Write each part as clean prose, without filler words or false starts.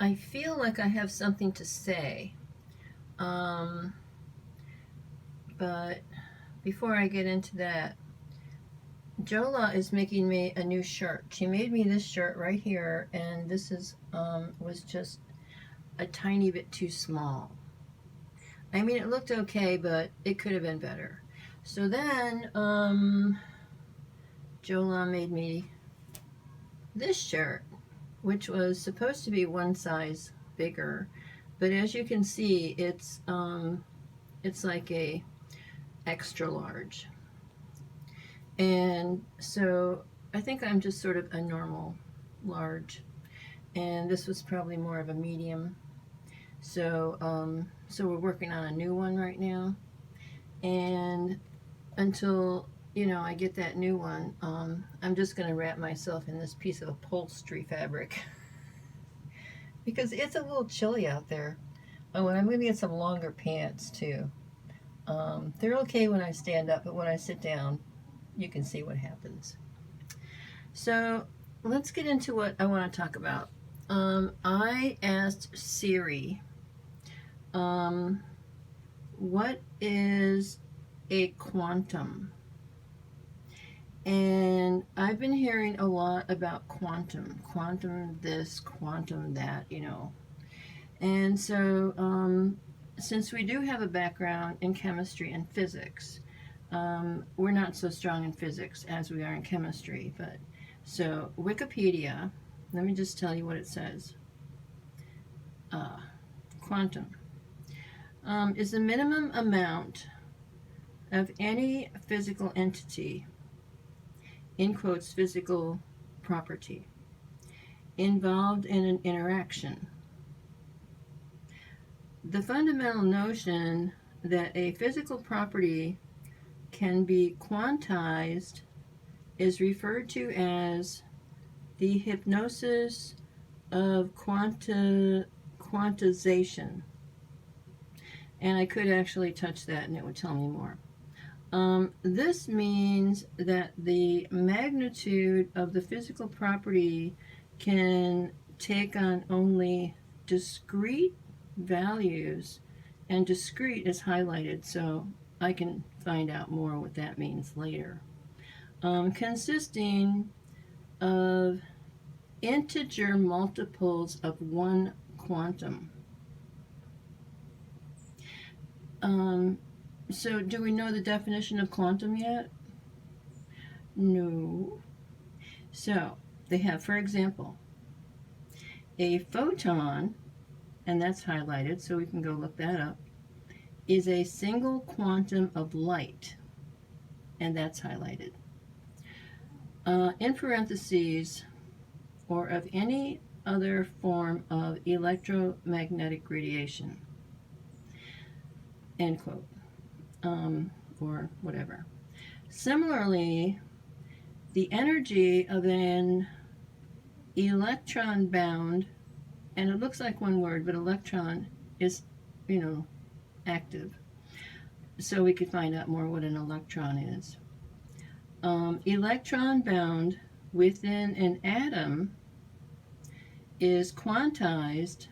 I feel like I have something to say, um, but before I get into that, Jola is making me a new shirt. She made me this shirt right here, and this is was just a tiny bit too small. I mean, it looked okay, but it could have been better. So then, Jola made me this shirt, which was supposed to be one size bigger, but as you can see, it's like a extra large. And so I think I'm just sort of a normal large, and this was probably more of a medium. So we're working on a new one right now, and until I get that new one, I'm just going to wrap myself in this piece of upholstery fabric because it's a little chilly out there. Oh, and I'm going to get some longer pants too. They're okay when I stand up, but when I sit down, you can see what happens. So let's get into what I want to talk about. I asked Siri, um, what is a quantum? And I've been hearing a lot about quantum this, quantum that. And so, since we do have a background in chemistry and physics, we're not so strong in physics as we are in chemistry. But so Wikipedia, let me just tell you what it says. Quantum is the minimum amount of any physical entity, in quotes, physical property, involved in an interaction. The fundamental notion that a physical property can be quantized is referred to as the hypnosis of quantization. And I could actually touch that and it would tell me more. This means that the magnitude of the physical property can take on only discrete values, and discrete is highlighted so I can find out more what that means later, consisting of integer multiples of one quantum. So do we know the definition of quantum yet? No. So they have, for example, a photon, and that's highlighted so we can go look that up, is a single quantum of light, and that's highlighted. In parentheses, or of any other form of electromagnetic radiation, end quote, or whatever. Similarly, the energy of an electron bound, and it looks like one word, but electron is, active. So we could find out more what an electron is. Electron bound within an atom is quantized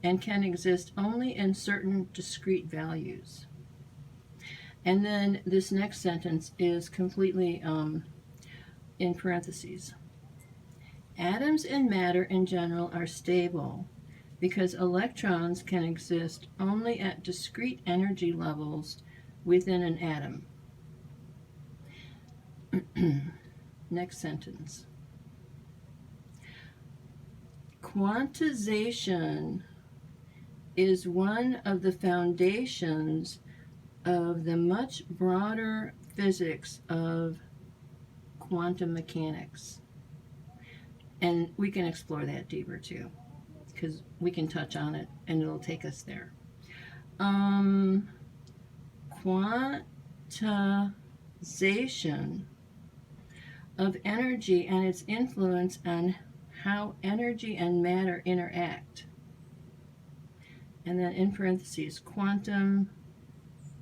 and can exist only in certain discrete values. And then this next sentence is completely in parentheses. Atoms and matter in general are stable because electrons can exist only at discrete energy levels within an atom. Next sentence. Quantization is one of the foundations of the much broader physics of quantum mechanics. And we can explore that deeper too, because we can touch on it and it'll take us there. Quantization of energy and its influence on how energy and matter interact. And then in parentheses, quantum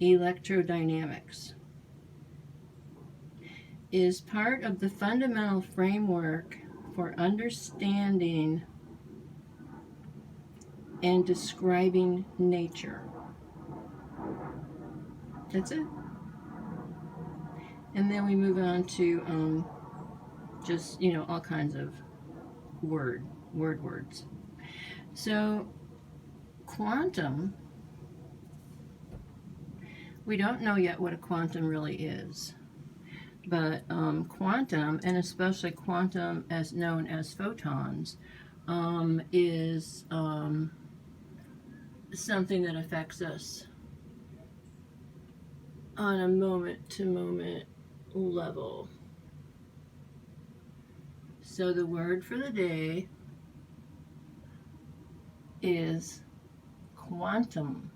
electrodynamics is part of the fundamental framework for understanding and describing nature. That's it. And then we move on to just, all kinds of words. So, quantum, we don't know yet what a quantum really is. But quantum, and especially quantum as known as photons, is something that affects us on a moment-to-moment level. So the word for the day is quantum.